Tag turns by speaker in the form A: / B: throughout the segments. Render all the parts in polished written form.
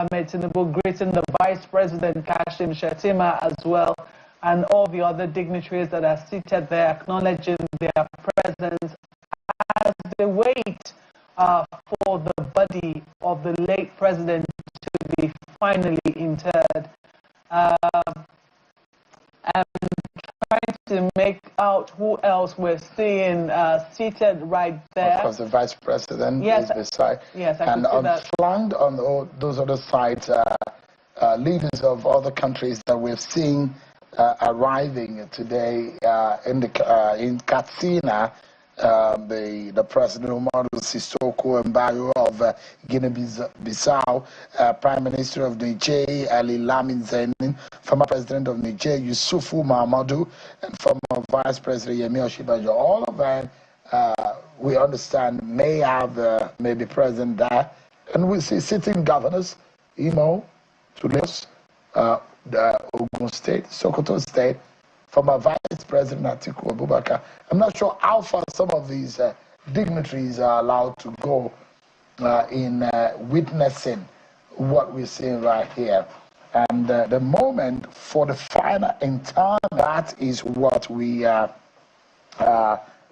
A: Ahmed Tinubu greeting the Vice President Kashim Shettima as well, and all the other dignitaries that are seated there, acknowledging their presence as they wait for the body of the late president to be finally interred. And trying to make out who else we're seeing seated right there.
B: Of course, the Vice President
A: is
B: beside.
A: Yes, I
B: and flanked on those other sides, leaders of other countries that we've seen arriving today in Katsina. The President Umaru Sissoco Embargo of Guinea-Bissau, Prime Minister of Niger, Ali Lamin Zanin, former President of Niger, Yusufu Mahamadou, and former Vice President Yemi Oshibajo. All of them, we understand, may have may be present there. And we see sitting governors, Imo, Lagos, Ogun State, Sokoto State, former Vice President Atiku Abubakar. I'm not sure how far some of these dignitaries are allowed to go in witnessing what we're seeing right here. And the moment for the final interment, that is what we are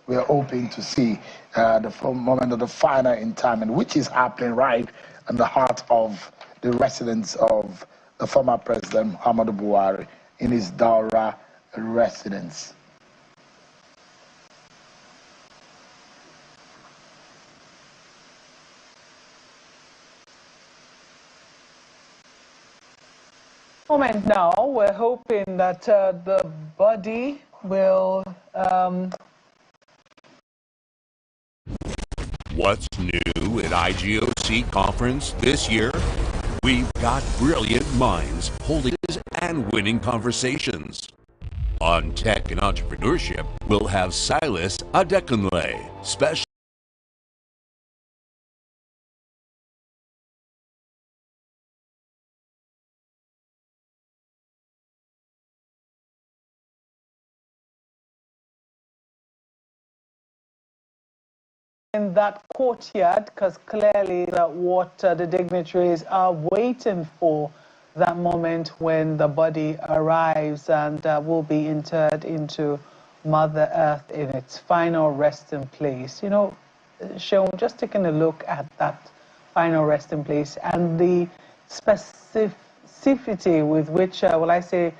B: hoping to see. The moment of the final interment, which is happening right in the heart of the residence of the former President Muhammadu Buhari in his Daura residence.
A: Moment now, we're hoping that the body will.
C: What's new at IGOC conference this year? We've got brilliant minds holding and winning conversations. On tech and entrepreneurship, we'll have Silas Adekunle, special
A: in that courtyard, because clearly that what the dignitaries are waiting for, that moment when the body arrives and will be interred into Mother Earth in its final resting place. You know, Sean, just taking a look at that final resting place and the specificity with which, will I say,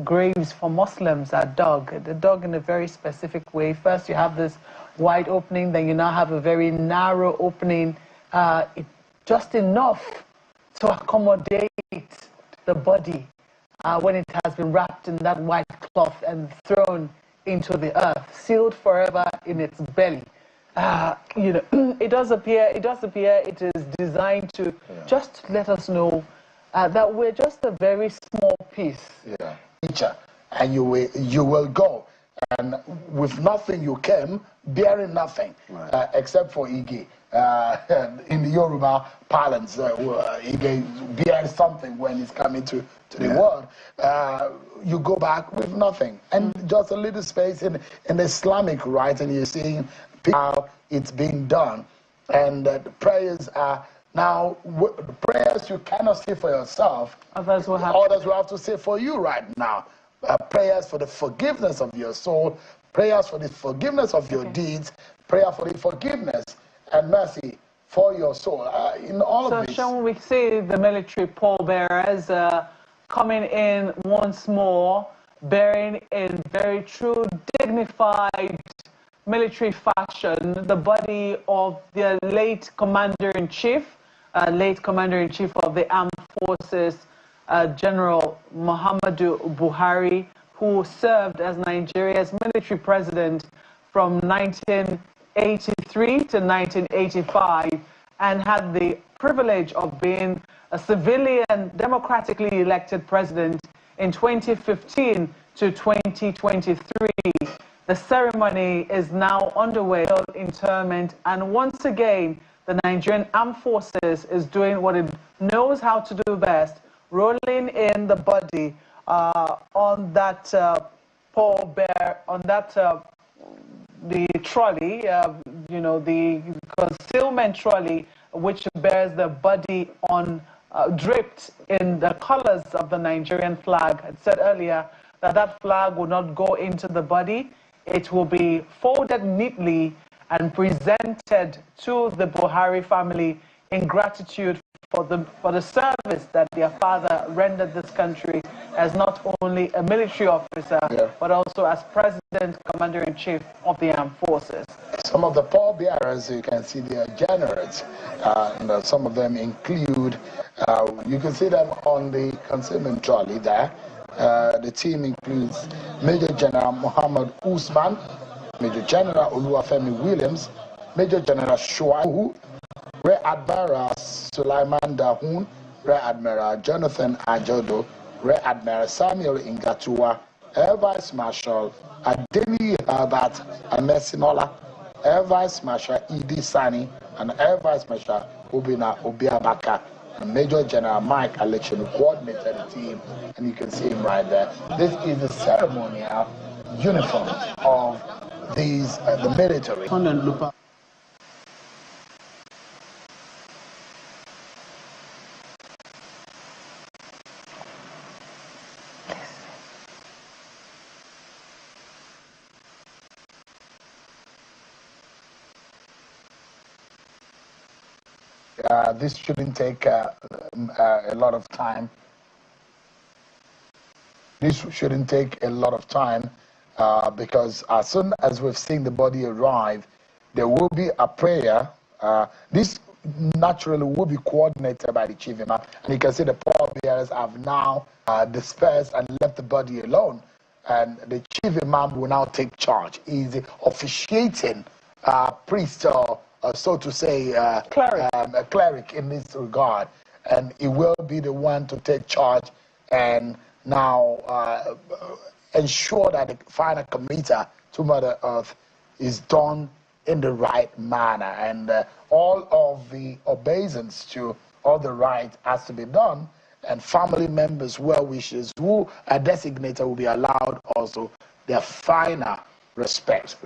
A: graves for Muslims are dug. They're dug in a very specific way. First, you have this wide opening, then you now have a very narrow opening, just enough to accommodate the body when it has been wrapped in that white cloth and thrown into the earth, sealed forever in its belly. You know, it does appear it is designed to just let us know that we're just a very small piece.
B: Yeah, and you will go. And with nothing you came, bearing nothing, right. Except for Ige. In the Yoruba parlance, Ige bears something when he's coming to the world. You go back with nothing. And just a little space in Islamic rite, and you're seeing how it's being done. And the prayers are now, prayers you cannot say for yourself, others will have to say for you right now. Prayers for the forgiveness of your soul, prayers for the forgiveness of your deeds, prayer for the forgiveness and mercy for your soul. In all of this. So,
A: Sean, we see the military pallbearers coming in once more, bearing in very true, dignified military fashion the body of the late Commander-in-Chief of the Armed Forces, General Muhammadu Buhari, who served as Nigeria's military president from 1983 to 1985 and had the privilege of being a civilian, democratically elected president in 2015 to 2023. The ceremony is now underway, interment, and once again, the Nigerian Armed Forces is doing what it knows how to do best, rolling in the body on that pallbearer, on that the trolley, you know, the concealment trolley, which bears the body on draped in the colors of the Nigerian flag. It said earlier that that flag will not go into the body. It will be folded neatly and presented to the Buhari family in gratitude for the service that their father rendered this country as not only a military officer, but also as President, Commander-in-Chief of the Armed Forces.
B: Some of the pallbearers, you can see they are generals. And some of them include, you can see them on the consignment trolley there. The team includes Major General Muhammad Usman, Major General Oluwafemi Williams, Major General Shuaibu, Rear Admiral Sulaiman Dahun, Rear Admiral Jonathan Ajodo, Rear Admiral Samuel Ingatuwa, Air Vice Marshal Adeni Herbert Amesinola, Air Vice Marshal Idi Sani, and Air Vice Marshal Obina Obiabaka, and Major General Mike Election who coordinated the team, and you can see him right there. This is the ceremonial uniform of these the military. This shouldn't take a lot of time. This shouldn't take a lot of time because as soon as we've seen the body arrive, there will be a prayer. This naturally will be coordinated by the chief imam, and you can see the pallbearers have now dispersed and left the body alone, and the chief imam will now take charge. He's the officiating priest, or so to say, a cleric in this regard, and he will be the one to take charge and now ensure that the final committal to Mother Earth is done in the right manner, and all of the obeisance to all the rites has to be done, and family members, well wishers who are designated will be allowed also their final respect.